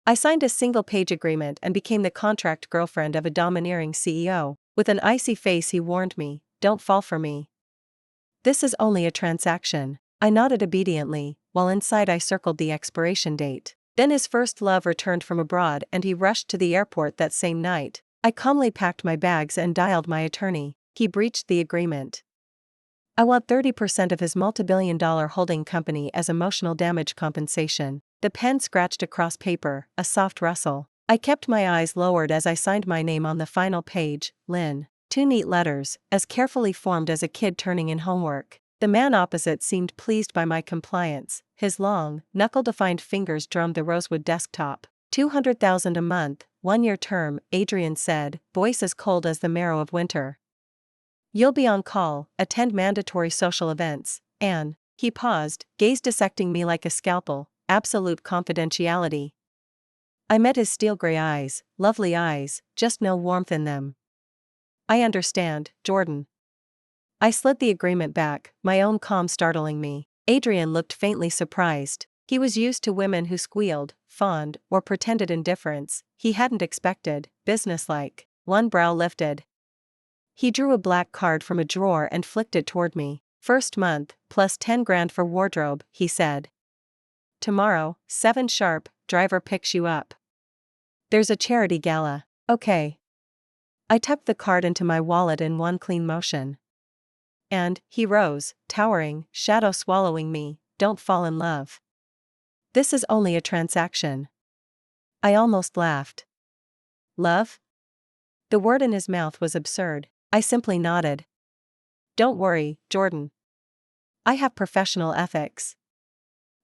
I signed a single-page agreement and became the contract girlfriend of a domineering CEO. With an icy face he warned me, "Don't fall for me. This is only a transaction." I nodded obediently, while inside I circled the expiration date. Then his first love returned from abroad and he rushed to the airport that same night. I calmly packed my bags and dialed my attorney. He breached the agreement. I want 30% of his multi-billion-dollar holding company as emotional damage compensation. The pen scratched across paper, a soft rustle. I kept my eyes lowered as I signed my name on the final page, Lynn. 2 neat letters, as carefully formed as a kid turning in homework. The man opposite seemed pleased by my compliance. His long, knuckle-defined fingers drummed the rosewood desktop. $200,000 a month, 1-year term, Adrian said, voice as cold as the marrow of winter. You'll be on call, attend mandatory social events, and, he paused, gaze dissecting me like a scalpel, absolute confidentiality. I met his steel gray eyes, lovely eyes, just no warmth in them. I understand, Jordan. I slid the agreement back, my own calm startling me. Adrian looked faintly surprised. He was used to women who squealed, fawned, or pretended indifference. He hadn't expected, businesslike. One brow lifted. He drew a black card from a drawer and flicked it toward me. First month, plus 10 grand for wardrobe, he said. Tomorrow, 7 sharp, driver picks you up. There's a charity gala. Okay. I tucked the card into my wallet in one clean motion. And, he rose, towering, shadow swallowing me, don't fall in love. This is only a transaction. I almost laughed. Love? The word in his mouth was absurd. I simply nodded. Don't worry, Jordan. I have professional ethics.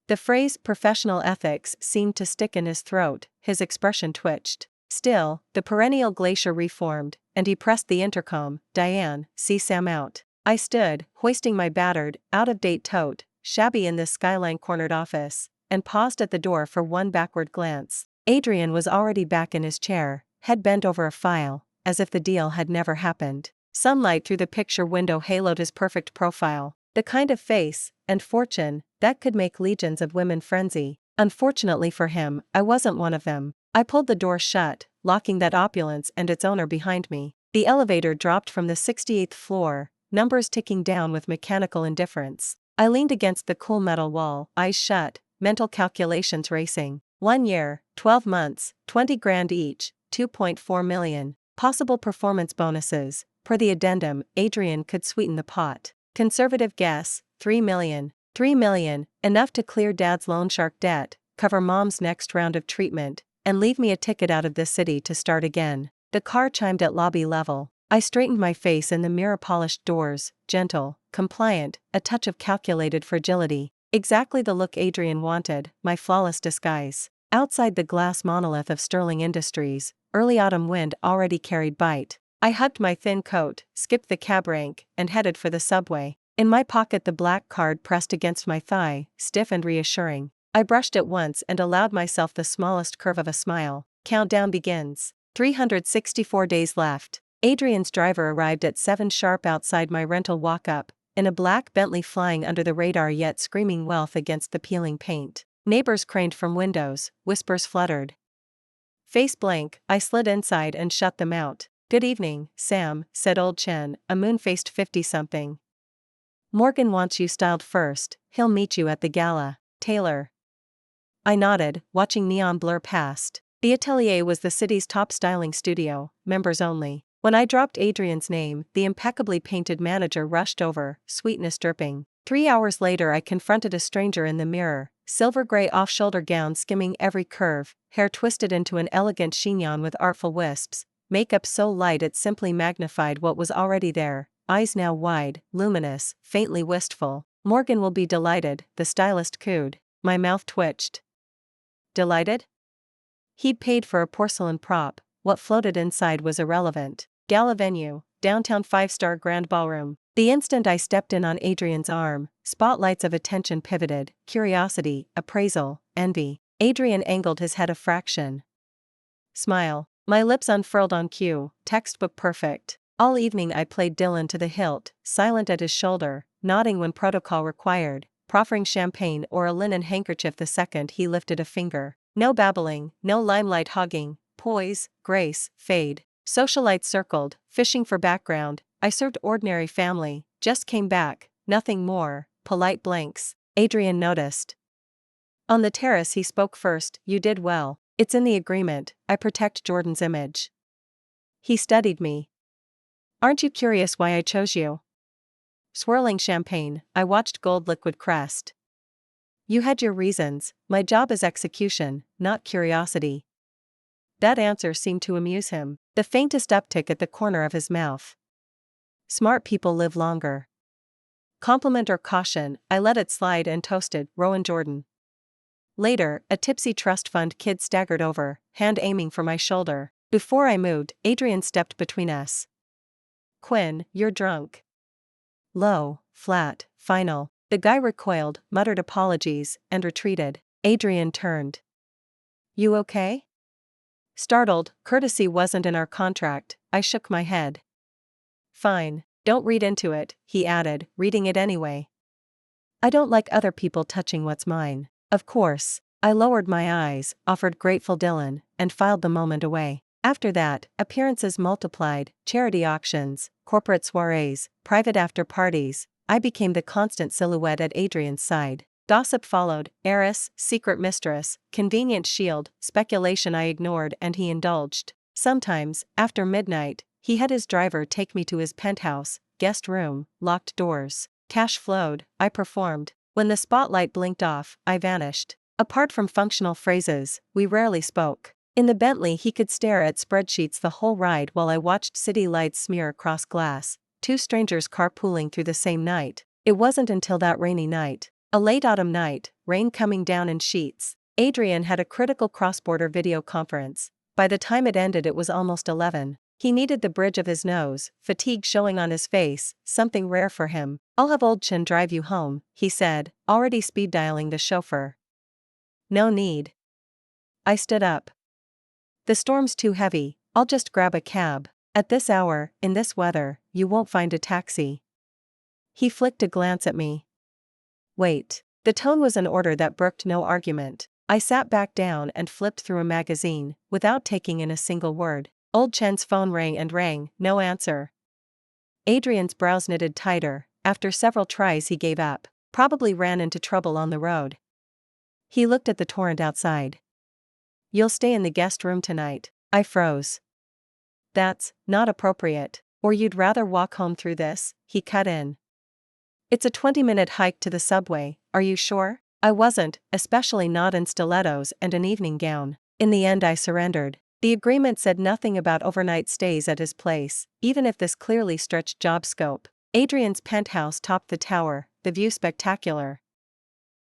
The phrase professional ethics seemed to stick in his throat, his expression twitched. Still, the perennial glacier reformed, and he pressed the intercom. Diane, see Sam out. I stood, hoisting my battered, out-of-date tote, shabby in this skyline-cornered office, and paused at the door for one backward glance. Adrian was already back in his chair, head bent over a file, as if the deal had never happened. Sunlight through the picture window haloed his perfect profile, the kind of face, and fortune, that could make legions of women frenzy. Unfortunately for him, I wasn't one of them. I pulled the door shut, locking that opulence and its owner behind me. The elevator dropped from the 68th floor, numbers ticking down with mechanical indifference. I leaned against the cool metal wall, eyes shut, mental calculations racing. 1 year, 12 months, 20 grand each, 2.4 million. Possible performance bonuses. Per the addendum, Adrian could sweeten the pot. Conservative guess, 3 million. 3 million, enough to clear dad's loan shark debt, cover mom's next round of treatment, and leave me a ticket out of this city to start again. The car chimed at lobby level. I straightened my face in the mirror-polished doors, gentle, compliant, a touch of calculated fragility. Exactly the look Adrian wanted, my flawless disguise. Outside the glass monolith of Sterling Industries, early autumn wind already carried bite. I hugged my thin coat, skipped the cab rank, and headed for the subway. In my pocket the black card pressed against my thigh, stiff and reassuring. I brushed it once and allowed myself the smallest curve of a smile. Countdown begins. 364 days left. Adrian's driver arrived at 7 sharp outside my rental walk-up, in a black Bentley flying under the radar yet screaming wealth against the peeling paint. Neighbors craned from windows, whispers fluttered. Face blank, I slid inside and shut them out. Good evening, Sam, said old Chen, a moon-faced 50-something. Morgan wants you styled first, he'll meet you at the gala. Taylor. I nodded, watching neon blur past. The atelier was the city's top styling studio, members only. When I dropped Adrian's name, the impeccably painted manager rushed over, sweetness dripping. 3 hours later I confronted a stranger in the mirror, silver-gray off-shoulder gown skimming every curve, hair twisted into an elegant chignon with artful wisps, makeup so light it simply magnified what was already there, eyes now wide, luminous, faintly wistful. Morgan will be delighted, the stylist cooed. My mouth twitched. Delighted? He'd paid for a porcelain prop, what floated inside was irrelevant. Gala venue, downtown 5-star grand ballroom. The instant I stepped in on Adrian's arm, spotlights of attention pivoted, curiosity, appraisal, envy. Adrian angled his head a fraction. Smile. My lips unfurled on cue, textbook perfect. All evening I played Dylan to the hilt, silent at his shoulder, nodding when protocol required, proffering champagne or a linen handkerchief the second he lifted a finger. No babbling, no limelight hogging, poise, grace, fade. Socialites circled, fishing for background. I served ordinary family, just came back, nothing more, polite blanks. Adrian noticed. On the terrace he spoke first, you did well. It's in the agreement, I protect Jordan's image. He studied me. Aren't you curious why I chose you? Swirling champagne, I watched gold liquid crest. You had your reasons, my job is execution, not curiosity. That answer seemed to amuse him, the faintest uptick at the corner of his mouth. Smart people live longer. Compliment or caution, I let it slide and toasted, Rowan Jordan. Later, a tipsy trust fund kid staggered over, hand aiming for my shoulder. Before I moved, Adrian stepped between us. Quinn, you're drunk. Low, flat, final. The guy recoiled, muttered apologies, and retreated. Adrian turned. You okay? Startled, courtesy wasn't in our contract, I shook my head. Fine, don't read into it, he added, reading it anyway. I don't like other people touching what's mine. Of course. I lowered my eyes, offered grateful Dylan, and filed the moment away. After that, appearances multiplied, charity auctions, corporate soirees, private after-parties. I became the constant silhouette at Adrian's side. Gossip followed, heiress, secret mistress, convenient shield, speculation I ignored and he indulged. Sometimes, after midnight, he had his driver take me to his penthouse, guest room, locked doors. Cash flowed, I performed. When the spotlight blinked off, I vanished. Apart from functional phrases, we rarely spoke. In the Bentley he could stare at spreadsheets the whole ride while I watched city lights smear across glass, two strangers carpooling through the same night. It wasn't until that rainy night, a late autumn night, rain coming down in sheets. Adrian had a critical cross-border video conference. By the time it ended it was almost 11. He kneaded the bridge of his nose, fatigue showing on his face, something rare for him. I'll have old Chin drive you home, he said, already speed dialing the chauffeur. No need. I stood up. The storm's too heavy, I'll just grab a cab. At this hour, in this weather, you won't find a taxi. He flicked a glance at me. Wait. The tone was an order that brooked no argument. I sat back down and flipped through a magazine, without taking in a single word. Old Chen's phone rang and rang, no answer. Adrian's brows knitted tighter. After several tries he gave up. Probably ran into trouble on the road. He looked at the torrent outside. You'll stay in the guest room tonight. I froze. That's not appropriate. Or you'd rather walk home through this, he cut in. It's a 20-minute hike to the subway, are you sure? I wasn't, especially not in stilettos and an evening gown. In the end I surrendered. The agreement said nothing about overnight stays at his place, even if this clearly stretched job scope. Adrian's penthouse topped the tower, the view spectacular.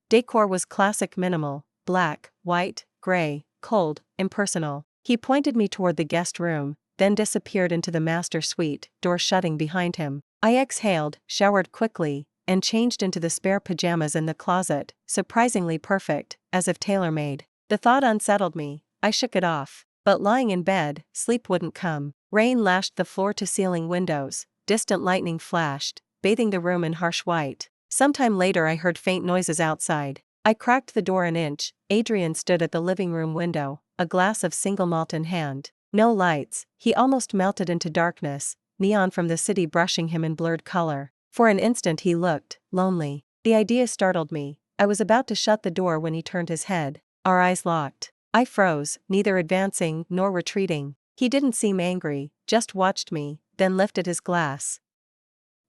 Decor was classic minimal, black, white, gray, cold, impersonal. He pointed me toward the guest room, then disappeared into the master suite, door shutting behind him. I exhaled, showered quickly, and changed into the spare pajamas in the closet, surprisingly perfect, as if tailor-made. The thought unsettled me, I shook it off. But lying in bed, sleep wouldn't come. Rain lashed the floor-to-ceiling windows, distant lightning flashed, bathing the room in harsh white. Sometime later I heard faint noises outside. I cracked the door an inch. Adrian stood at the living room window, a glass of single malt in hand. No lights, he almost melted into darkness, neon from the city brushing him in blurred color. For an instant he looked lonely. The idea startled me. I was about to shut the door when he turned his head. Our eyes locked. I froze, neither advancing nor retreating. He didn't seem angry, just watched me, then lifted his glass.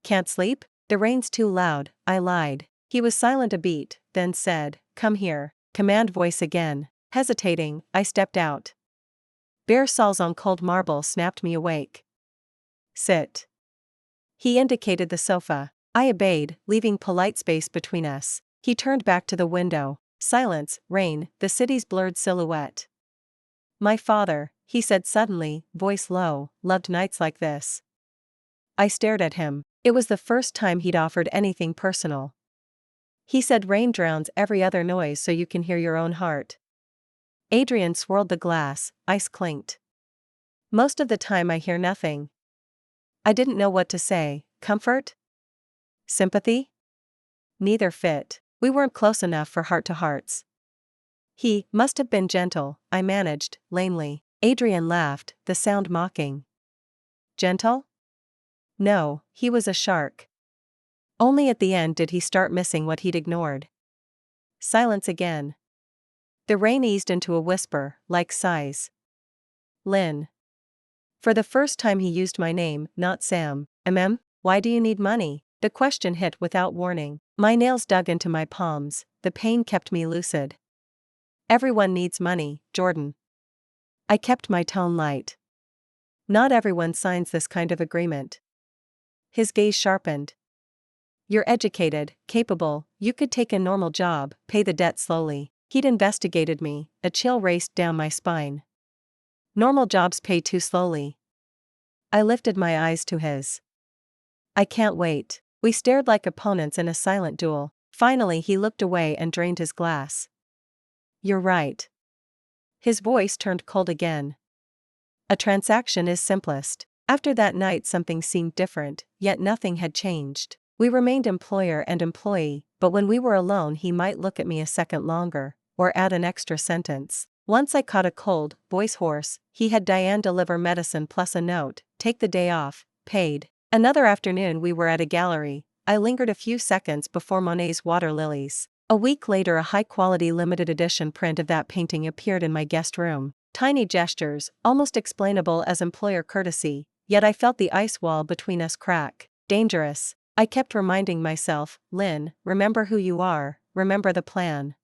Can't sleep? The rain's too loud, I lied. He was silent a beat, then said, come here. Command voice again. Hesitating, I stepped out. Bare soles on cold marble snapped me awake. Sit. He indicated the sofa. I obeyed, leaving polite space between us. He turned back to the window. Silence, rain, the city's blurred silhouette. My father, he said suddenly, voice low, loved nights like this. I stared at him. It was the first time he'd offered anything personal. He said rain drowns every other noise so you can hear your own heart. Adrian swirled the glass, ice clinked. Most of the time I hear nothing. I didn't know what to say. Comfort? Sympathy? Neither fit. We weren't close enough for heart-to-hearts. He must have been gentle, I managed, lamely. Adrian laughed, the sound mocking. Gentle? No, he was a shark. Only at the end did he start missing what he'd ignored. Silence again. The rain eased into a whisper, like sighs. Lynn. For the first time he used my name, not Sam. Why do you need money? The question hit without warning. My nails dug into my palms, the pain kept me lucid. Everyone needs money, Jordan. I kept my tone light. Not everyone signs this kind of agreement. His gaze sharpened. You're educated, capable, you could take a normal job, pay the debt slowly. He'd investigated me, a chill raced down my spine. Normal jobs pay too slowly. I lifted my eyes to his. I can't wait. We stared like opponents in a silent duel. Finally he looked away and drained his glass. You're right. His voice turned cold again. A transaction is simplest. After that night something seemed different, yet nothing had changed. We remained employer and employee, but when we were alone he might look at me a second longer, or add an extra sentence. Once I caught a cold, voice hoarse, he had Diane deliver medicine plus a note, take the day off, paid. Another afternoon we were at a gallery. I lingered a few seconds before Monet's Water Lilies. A week later a high-quality limited edition print of that painting appeared in my guest room. Tiny gestures, almost explainable as employer courtesy, yet I felt the ice wall between us crack. Dangerous. I kept reminding myself, Lynn, remember who you are, remember the plan.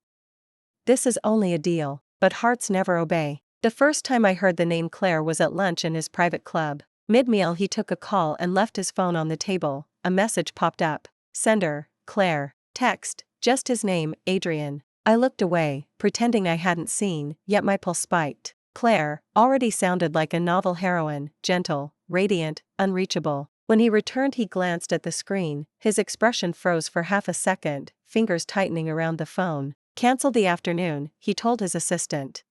This is only a deal, but hearts never obey. The first time I heard the name Claire was at lunch in his private club. Mid-meal he took a call and left his phone on the table. A message popped up. Sender, Claire. Text, just his name, Adrian. I looked away, pretending I hadn't seen, yet my pulse spiked. Claire already sounded like a novel heroine, gentle, radiant, unreachable. When he returned he glanced at the screen, his expression froze for half a second, fingers tightening around the phone. Cancel the afternoon, he told his assistant.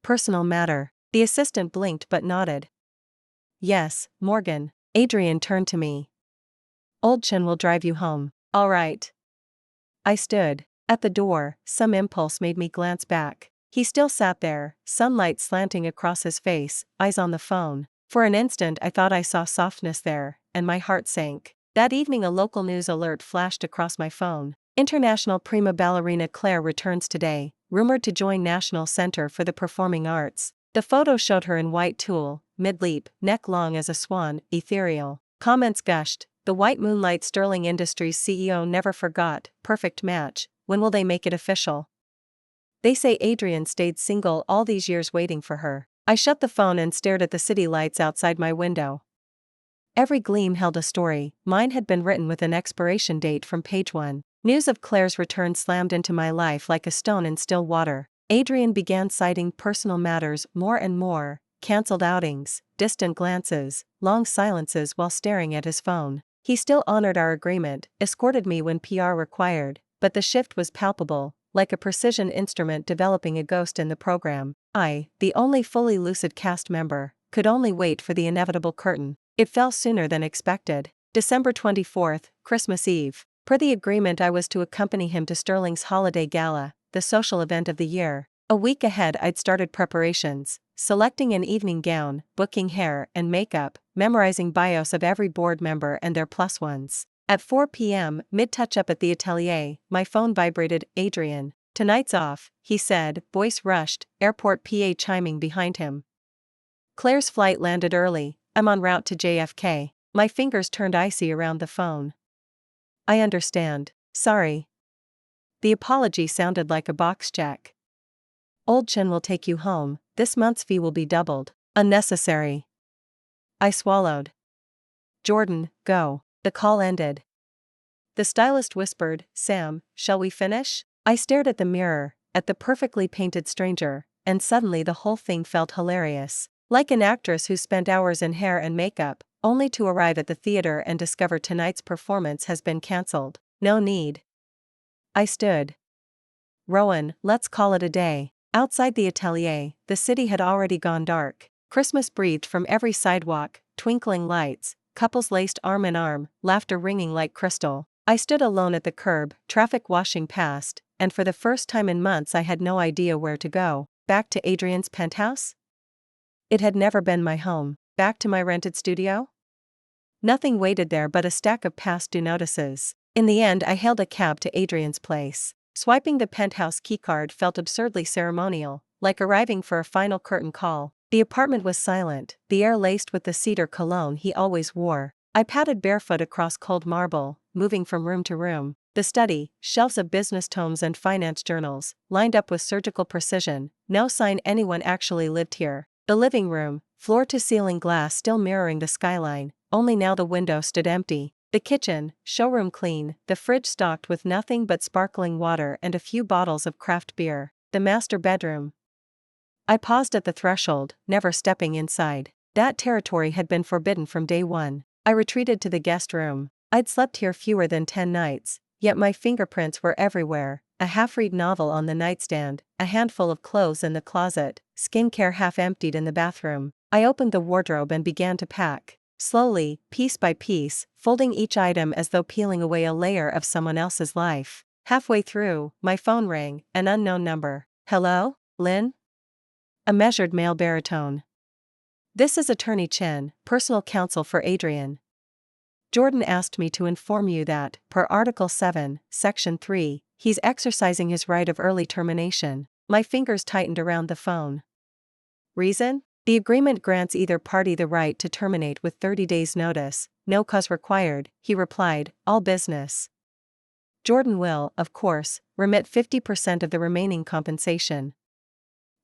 Personal matter. The assistant blinked but nodded. Yes, Morgan. Adrian turned to me. Old Chin will drive you home. All right. I stood. At the door, some impulse made me glance back. He still sat there, sunlight slanting across his face, eyes on the phone. For an instant I thought I saw softness there, and my heart sank. That evening a local news alert flashed across my phone. International prima ballerina Claire returns today, rumored to join National Center for the Performing Arts. The photo showed her in white tulle, mid-leap, neck long as a swan, ethereal. Comments gushed. The White Moonlight Sterling Industries CEO never forgot, perfect match, when will they make it official? They say Adrian stayed single all these years waiting for her. I shut the phone and stared at the city lights outside my window. Every gleam held a story. Mine had been written with an expiration date from page 1. News of Claire's return slammed into my life like a stone in still water. Adrian began citing personal matters more and more, cancelled outings, distant glances, long silences while staring at his phone. He still honored our agreement, escorted me when PR required, but the shift was palpable, like a precision instrument developing a ghost in the program. I, the only fully lucid cast member, could only wait for the inevitable curtain. It fell sooner than expected. December 24th, Christmas Eve. Per the agreement I was to accompany him to Sterling's holiday gala, the social event of the year. A week ahead I'd started preparations, selecting an evening gown, booking hair and makeup, memorizing bios of every board member and their plus ones. At 4 p.m., mid-touch-up at the atelier, my phone vibrated. Adrian. Tonight's off, he said, voice rushed, airport PA chiming behind him. Claire's flight landed early, I'm en route to JFK. My fingers turned icy around the phone. I understand. Sorry. The apology sounded like a box check. Old Chin will take you home, this month's fee will be doubled. Unnecessary. I swallowed. Jordan, go. The call ended. The stylist whispered, Sam, shall we finish? I stared at the mirror, at the perfectly painted stranger, and suddenly the whole thing felt hilarious. Like an actress who spent hours in hair and makeup, only to arrive at the theater and discover tonight's performance has been cancelled. No need. I stood. Rowan, let's call it a day. Outside the atelier, the city had already gone dark. Christmas breathed from every sidewalk, twinkling lights, couples laced arm in arm, laughter ringing like crystal. I stood alone at the curb, traffic washing past, and for the first time in months I had no idea where to go. Back to Adrian's penthouse? It had never been my home. Back to my rented studio? Nothing waited there but a stack of past due notices. In the end, I hailed a cab to Adrian's place. Swiping the penthouse keycard felt absurdly ceremonial, like arriving for a final curtain call. The apartment was silent, the air laced with the cedar cologne he always wore. I padded barefoot across cold marble, moving from room to room. The study, shelves of business tomes and finance journals, lined up with surgical precision, no sign anyone actually lived here. The living room, floor-to-ceiling glass still mirroring the skyline, only now the window stood empty. The kitchen, showroom clean, the fridge stocked with nothing but sparkling water and a few bottles of craft beer. The master bedroom. I paused at the threshold, never stepping inside. That territory had been forbidden from day one. I retreated to the guest room. I'd slept here fewer than 10 nights, yet my fingerprints were everywhere. A half-read novel on the nightstand, a handful of clothes in the closet, skincare half-emptied in the bathroom. I opened the wardrobe and began to pack. Slowly, piece by piece, folding each item as though peeling away a layer of someone else's life. Halfway through, my phone rang, an unknown number. "Hello, Lynn?" A measured male baritone. "This is Attorney Chen, personal counsel for Adrian. Jordan asked me to inform you that, per Article 7, Section 3, he's exercising his right of early termination." My fingers tightened around the phone. Reason? The agreement grants either party the right to terminate with 30 days' notice, no cause required, he replied, all business. Jordan will, of course, remit 50% of the remaining compensation.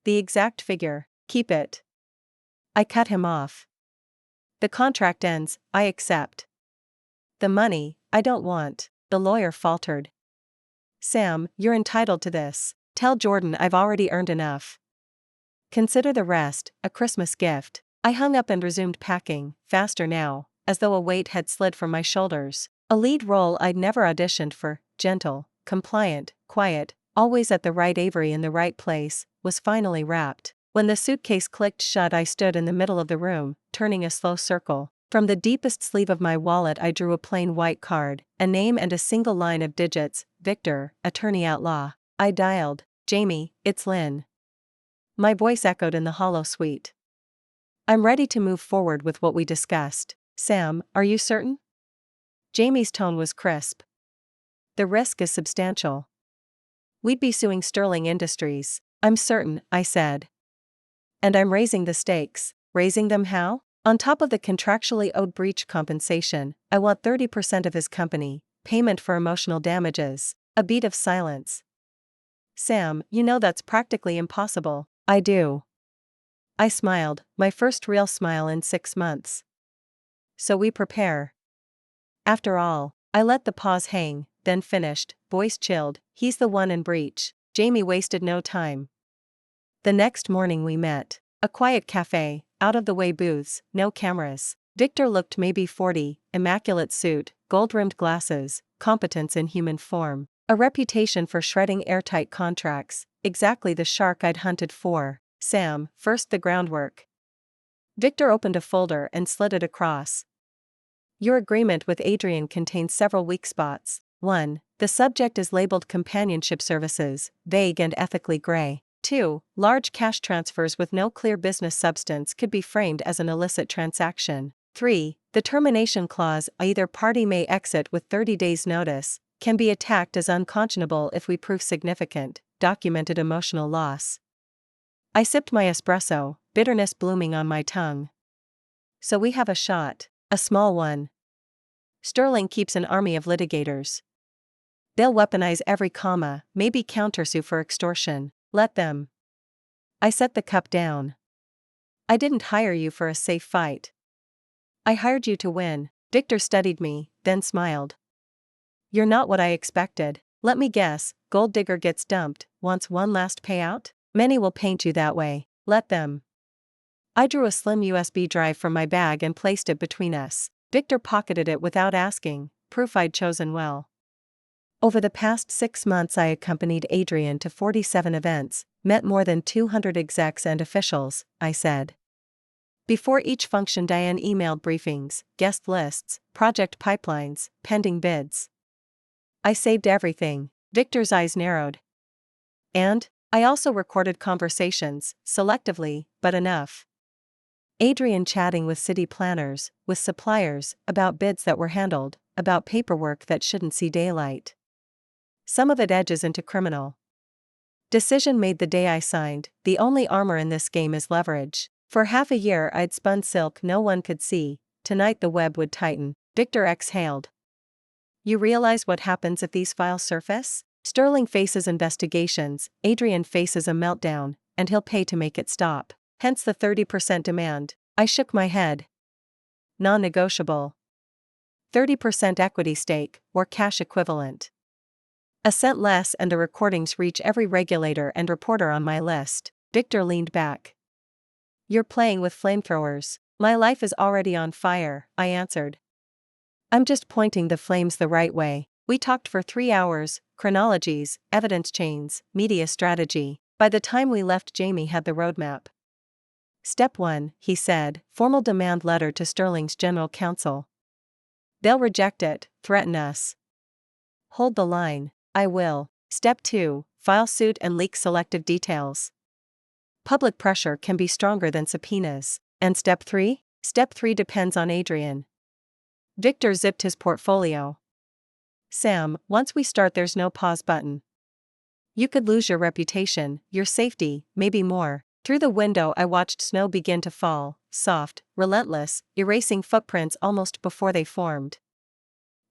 The exact figure, keep it. I cut him off. The contract ends, I accept. The money, I don't want, the lawyer faltered. Sam, you're entitled to this. Tell Jordan I've already earned enough. Consider the rest, a Christmas gift. I hung up and resumed packing, faster now, as though a weight had slid from my shoulders. A lead role I'd never auditioned for, gentle, compliant, quiet, always at the right Avery in the right place, was finally wrapped. When the suitcase clicked shut, I stood in the middle of the room, turning a slow circle. From the deepest sleeve of my wallet I drew a plain white card, a name and a single line of digits, Victor, attorney at law. I dialed, Jamie, it's Lynn. My voice echoed in the hollow suite. I'm ready to move forward with what we discussed. Sam, are you certain? Jamie's tone was crisp. The risk is substantial. We'd be suing Sterling Industries. I'm certain, I said. And I'm raising the stakes. Raising them how? On top of the contractually owed breach compensation, I want 30% of his company, payment for emotional damages. A beat of silence. Sam, you know that's practically impossible. I do. I smiled, my first real smile in 6 months. So we prepare. After all, I let the pause hang, then finished, voice chilled, he's the one in breach. Jamie wasted no time. The next morning we met. A quiet cafe, out-of-the-way booths, no cameras. Victor looked maybe 40, immaculate suit, gold-rimmed glasses, competence in human form. A reputation for shredding airtight contracts, exactly the shark I'd hunted for. Sam, first the groundwork. Victor opened a folder and slid it across. Your agreement with Adrian contains several weak spots. 1. The subject is labeled companionship services, vague and ethically gray. 2. Large cash transfers with no clear business substance could be framed as an illicit transaction. 3. The termination clause, either party may exit with 30 days' notice, can be attacked as unconscionable if we prove significant, documented emotional loss. I sipped my espresso, bitterness blooming on my tongue. So we have a shot, a small one. Sterling keeps an army of litigators. They'll weaponize every comma, maybe countersue for extortion. Let them. I set the cup down. I didn't hire you for a safe fight. I hired you to win. Victor studied me, then smiled. You're not what I expected. Let me guess, gold digger gets dumped, wants one last payout? Many will paint you that way. Let them. I drew a slim USB drive from my bag and placed it between us. Victor pocketed it without asking, proof I'd chosen well. Over the past 6 months I accompanied Adrian to 47 events, met more than 200 execs and officials, I said. Before each function Diane emailed briefings, guest lists, project pipelines, pending bids. I saved everything. Victor's eyes narrowed. And I also recorded conversations, selectively, but enough. Adrian chatting with city planners, with suppliers, about bids that were handled, about paperwork that shouldn't see daylight. Some of it edges into criminal. Decision made the day I signed, the only armor in this game is leverage. For half a year I'd spun silk no one could see, tonight the web would tighten. Victor exhaled. You realize what happens if these files surface? Sterling faces investigations, Adrian faces a meltdown, and he'll pay to make it stop. Hence the 30% demand. I shook my head. Non-negotiable. 30% equity stake, or cash equivalent. A cent less and the recordings reach every regulator and reporter on my list. Victor leaned back. You're playing with flamethrowers. My life is already on fire, I answered. I'm just pointing the flames the right way. We talked for 3 hours, chronologies, evidence chains, media strategy. By the time we left, Jamie had the roadmap. Step 1, he said, formal demand letter to Sterling's general counsel. They'll reject it, threaten us. Hold the line. I will. Step 2, file suit and leak selective details. Public pressure can be stronger than subpoenas. And step 3? Step 3 depends on Adrian. Victor zipped his portfolio. Sam, once we start there's no pause button. You could lose your reputation, your safety, maybe more. Through the window I watched snow begin to fall, soft, relentless, erasing footprints almost before they formed.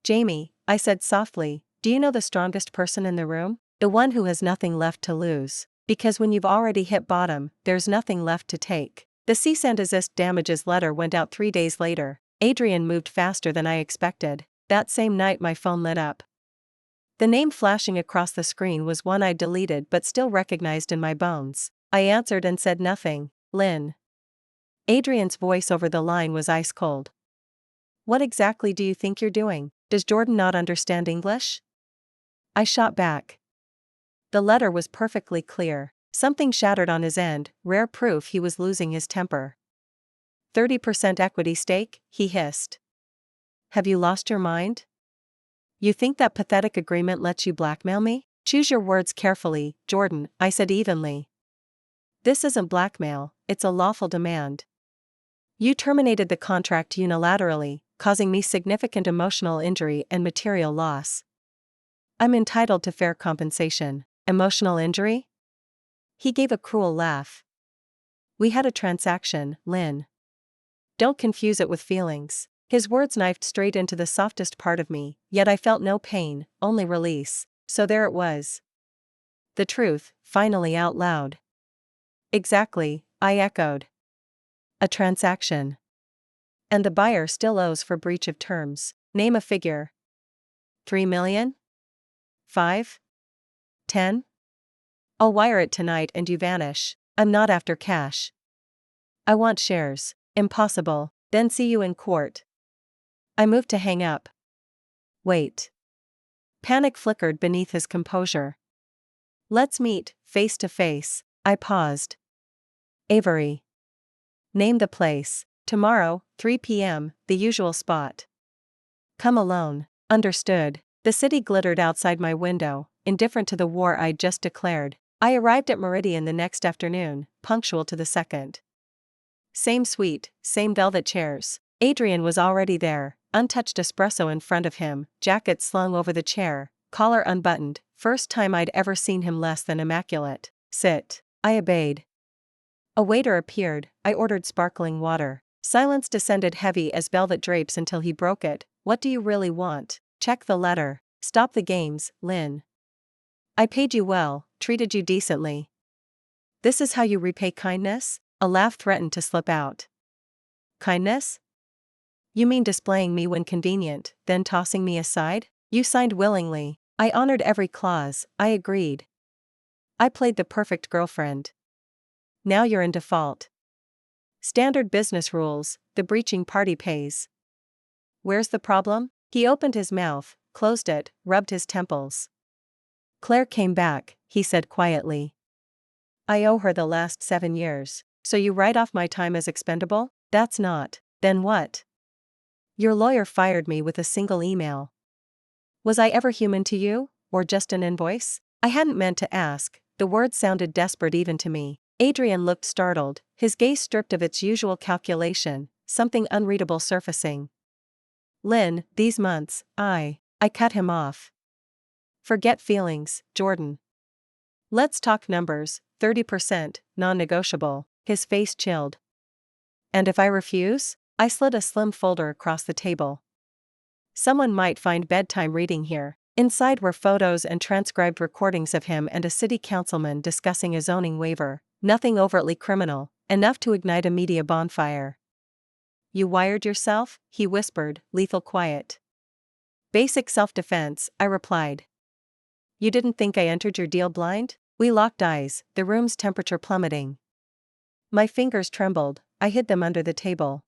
Jamie, I said softly, do you know the strongest person in the room? The one who has nothing left to lose. Because when you've already hit bottom, there's nothing left to take. The cease and desist damages letter went out 3 days later. Adrian moved faster than I expected. That same night my phone lit up. The name flashing across the screen was one I'd deleted but still recognized in my bones. I answered and said nothing. Lynn. Adrian's voice over the line was ice cold. What exactly do you think you're doing? Does Jordan not understand English? I shot back. The letter was perfectly clear. Something shattered on his end, rare proof he was losing his temper. 30% equity stake, he hissed. Have you lost your mind? You think that pathetic agreement lets you blackmail me? Choose your words carefully, Jordan, I said evenly. This isn't blackmail, it's a lawful demand. You terminated the contract unilaterally, causing me significant emotional injury and material loss. I'm entitled to fair compensation. Emotional injury? He gave a cruel laugh. We had a transaction, Lynn. Don't confuse it with feelings. His words knifed straight into the softest part of me, yet I felt no pain, only release. So there it was. The truth, finally out loud. Exactly, I echoed. A transaction. And the buyer still owes for breach of terms. Name a figure. 3 million? 5? 10? I'll wire it tonight and you vanish. I'm not after cash. I want shares. Impossible. Then see you in court. I moved to hang up. Wait. Panic flickered beneath his composure. Let's meet, face to face. I paused. Avery. Name the place. Tomorrow, 3 p.m., the usual spot. Come alone. Understood. The city glittered outside my window, indifferent to the war I'd just declared. I arrived at Meridian the next afternoon, punctual to the second. Same suite, same velvet chairs. Adrian was already there, untouched espresso in front of him, jacket slung over the chair, collar unbuttoned, first time I'd ever seen him less than immaculate. Sit. I obeyed. A waiter appeared, I ordered sparkling water. Silence descended heavy as velvet drapes until he broke it. What do you really want? Check the letter. Stop the games, Lynn. I paid you well, treated you decently. This is how you repay kindness? A laugh threatened to slip out. Kindness? You mean displaying me when convenient, then tossing me aside? You signed willingly. I honored every clause, I agreed. I played the perfect girlfriend. Now you're in default. Standard business rules, the breaching party pays. Where's the problem? He opened his mouth, closed it, rubbed his temples. Claire came back, he said quietly. I owe her the last 7 years. So you write off my time as expendable? That's not. Then what? Your lawyer fired me with a single email. Was I ever human to you, or just an invoice? I hadn't meant to ask, The words sounded desperate even to me. Adrian looked startled, his gaze stripped of its usual calculation, something unreadable surfacing. Lynn, these months, I cut him off. Forget feelings, Jordan. Let's talk numbers, 30%, non-negotiable. His face chilled. And if I refuse? I slid a slim folder across the table. Someone might find bedtime reading here. Inside were photos and transcribed recordings of him and a city councilman discussing a zoning waiver, nothing overtly criminal, enough to ignite a media bonfire. You wired yourself? He whispered, lethal quiet. Basic self-defense, I replied. You didn't think I entered your deal blind? We locked eyes, the room's temperature plummeting. My fingers trembled, I hid them under the table.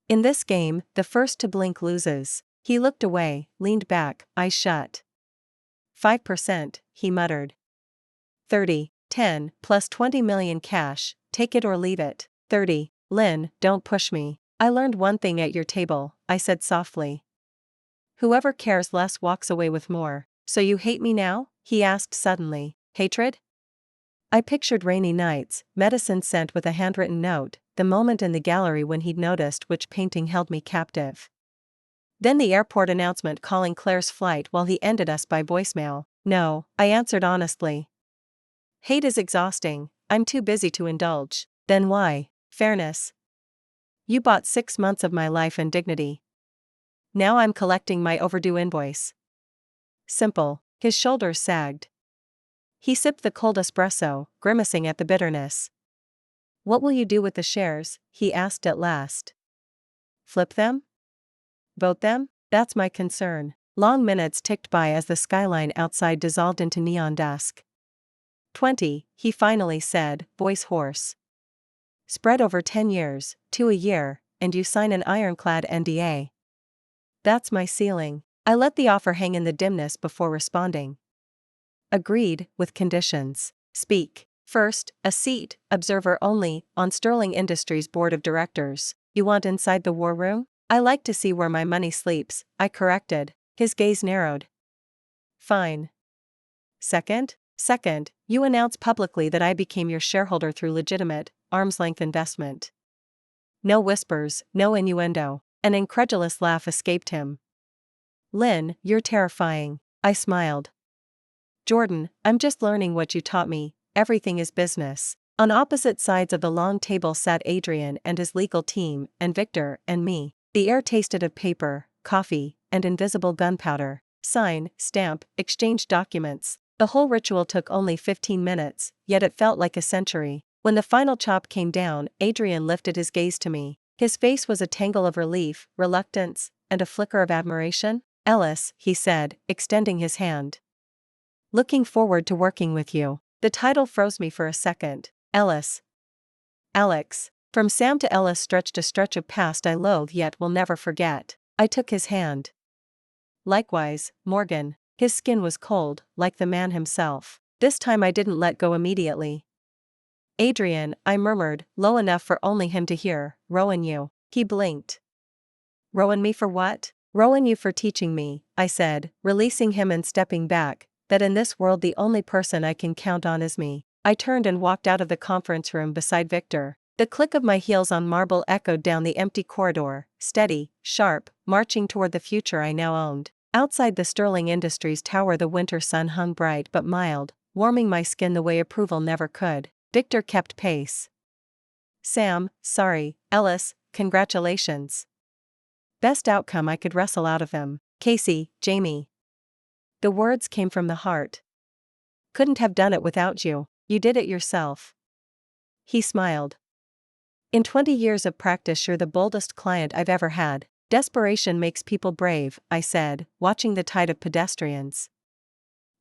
In this game, the first to blink loses. He looked away, leaned back, eyes shut. 5%, he muttered. 30, 10, plus 20 million cash, take it or leave it. 30, Lynn, don't push me. I learned one thing at your table, I said softly. Whoever cares less walks away with more. So you hate me now? He asked suddenly. Hatred? I pictured rainy nights, medicine sent with a handwritten note, the moment in the gallery when he'd noticed which painting held me captive. Then the airport announcement calling Claire's flight while he ended us by voicemail. No, I answered honestly. Hate is exhausting, I'm too busy to indulge. Then why? Fairness. You bought 6 months of my life and dignity. Now I'm collecting my overdue invoice. Simple. His shoulders sagged. He sipped the cold espresso, grimacing at the bitterness. What will you do with the shares? He asked at last. Flip them? Vote them? That's my concern. Long minutes ticked by as the skyline outside dissolved into neon dusk. 20, he finally said, voice hoarse. Spread over 10 years, 2 a year, and you sign an ironclad NDA. That's my ceiling. I let the offer hang in the dimness before responding. Agreed, with conditions. Speak. First, a seat, observer only, on Sterling Industries' board of directors. You want inside the war room? I like to see where my money sleeps, I corrected. His gaze narrowed. Fine. Second, you announce publicly that I became your shareholder through legitimate, arm's-length investment. No whispers, no innuendo. An incredulous laugh escaped him. Lynn, you're terrifying. I smiled. Jordan, I'm just learning what you taught me, everything is business. On opposite sides of the long table sat Adrian and his legal team, and Victor and me. The air tasted of paper, coffee, and invisible gunpowder. Sign, stamp, exchange documents. The whole ritual took only 15 minutes, yet it felt like a century. When the final chop came down, Adrian lifted his gaze to me. His face was a tangle of relief, reluctance, and a flicker of admiration. Ellis, he said, extending his hand. Looking forward to working with you. The title froze me for a second. Ellis. Alex. From Sam to Ellis stretched a stretch of past I loathe yet will never forget. I took his hand. Likewise, Morgan. His skin was cold, like the man himself. This time I didn't let go immediately. Adrian, I murmured, low enough for only him to hear, Rowan you. He blinked. Rowan me for what? Rowan you for teaching me, I said, releasing him and stepping back, that in this world the only person I can count on is me. I turned and walked out of the conference room beside Victor. The click of my heels on marble echoed down the empty corridor, steady, sharp, marching toward the future I now owned. Outside the Sterling Industries tower the winter sun hung bright but mild, warming my skin the way approval never could. Victor kept pace. Sam, sorry, Ellis, congratulations. Best outcome I could wrestle out of them. Casey, Jamie. The words came from the heart. Couldn't have done it without you. You did it yourself. He smiled. In 20 years of practice you're the boldest client I've ever had. Desperation makes people brave, I said, watching the tide of pedestrians.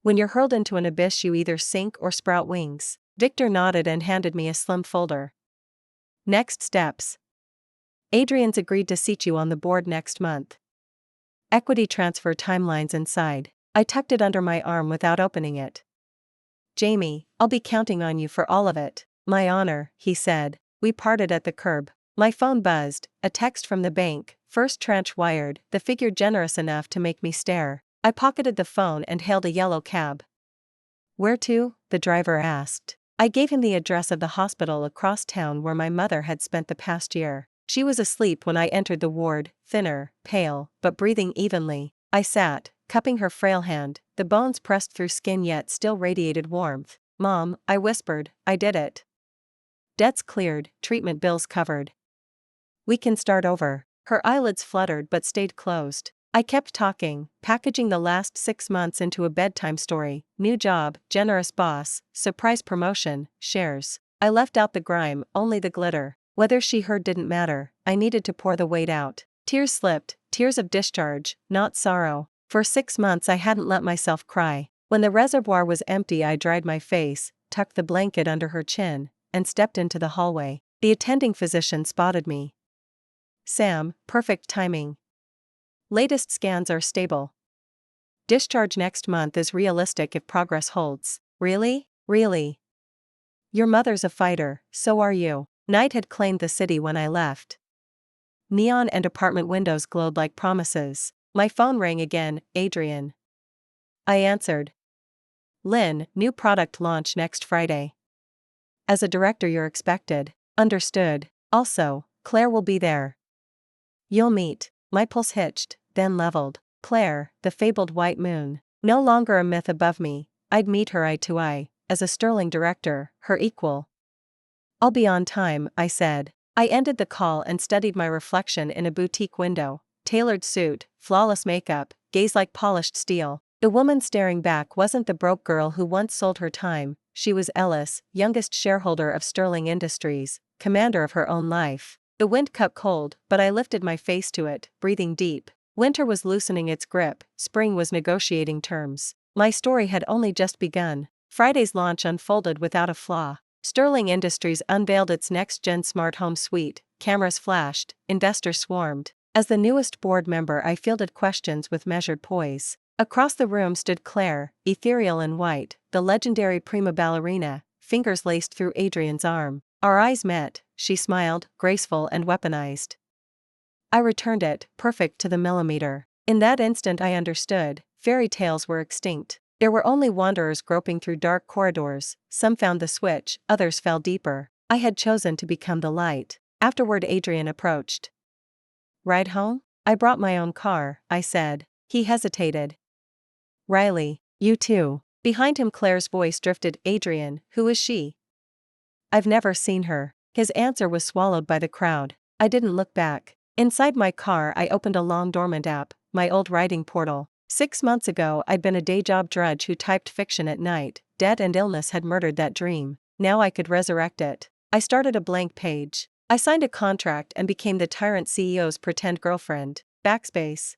When you're hurled into an abyss you either sink or sprout wings. Victor nodded and handed me a slim folder. Next steps. Adrian's agreed to seat you on the board next month. Equity transfer timelines inside. I tucked it under my arm without opening it. Jamie, I'll be counting on you for all of it. My honor, he said. We parted at the curb. My phone buzzed, a text from the bank, first tranche wired, the figure generous enough to make me stare. I pocketed the phone and hailed a yellow cab. Where to? The driver asked. I gave him the address of the hospital across town where my mother had spent the past year. She was asleep when I entered the ward, thinner, pale, but breathing evenly. I sat, cupping her frail hand, the bones pressed through skin yet still radiated warmth. Mom, I whispered, I did it. Debts cleared, treatment bills covered. We can start over. Her eyelids fluttered but stayed closed. I kept talking, packaging the last 6 months into a bedtime story. New job, generous boss, surprise promotion, shares. I left out the grime, only the glitter. Whether she heard didn't matter, I needed to pour the weight out. Tears slipped, tears of discharge, not sorrow. For 6 months I hadn't let myself cry. When the reservoir was empty I dried my face, tucked the blanket under her chin, and stepped into the hallway. The attending physician spotted me. Sam, perfect timing. Latest scans are stable. Discharge next month is realistic if progress holds. Really? Really? Your mother's a fighter, so are you. Night had claimed the city when I left. Neon and apartment windows glowed like promises. My phone rang again. Adrian. I answered. Lynn, new product launch next Friday. As a director you're expected. Understood. Also, Claire will be there. You'll meet. My pulse hitched, then leveled. Claire, the fabled white moon. No longer a myth above me, I'd meet her eye to eye, as a sterling director, her equal. I'll be on time, I said. I ended the call and studied my reflection in a boutique window. Tailored suit, flawless makeup, gaze like polished steel. The woman staring back wasn't the broke girl who once sold her time, she was Ellis, youngest shareholder of Sterling Industries, commander of her own life. The wind cut cold, but I lifted my face to it, breathing deep. Winter was loosening its grip, spring was negotiating terms. My story had only just begun. Friday's launch unfolded without a flaw. Sterling Industries unveiled its next-gen smart home suite, cameras flashed, investors swarmed. As the newest board member I fielded questions with measured poise. Across the room stood Claire, ethereal and white, the legendary prima ballerina, fingers laced through Adrian's arm. Our eyes met, she smiled, graceful and weaponized. I returned it, perfect to the millimeter. In that instant I understood, fairy tales were extinct. There were only wanderers groping through dark corridors, some found the switch, others fell deeper. I had chosen to become the light. Afterward Adrian approached. Ride home? I brought my own car, I said. He hesitated. Riley, you too. Behind him Claire's voice drifted. Adrian, who is she? I've never seen her. His answer was swallowed by the crowd. I didn't look back. Inside my car I opened a long dormant app, my old writing portal. 6 months ago I'd been a day job drudge who typed fiction at night. Debt and illness had murdered that dream. Now I could resurrect it. I started a blank page. I signed a contract and became the tyrant CEO's pretend girlfriend. Backspace.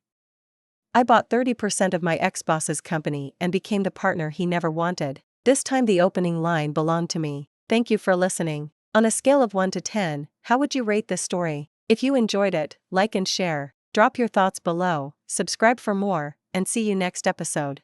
I bought 30% of my ex-boss's company and became the partner he never wanted. This time the opening line belonged to me. Thank you for listening. On a scale of 1 to 10, how would you rate this story? If you enjoyed it, like and share. Drop your thoughts below, subscribe for more, and see you next episode.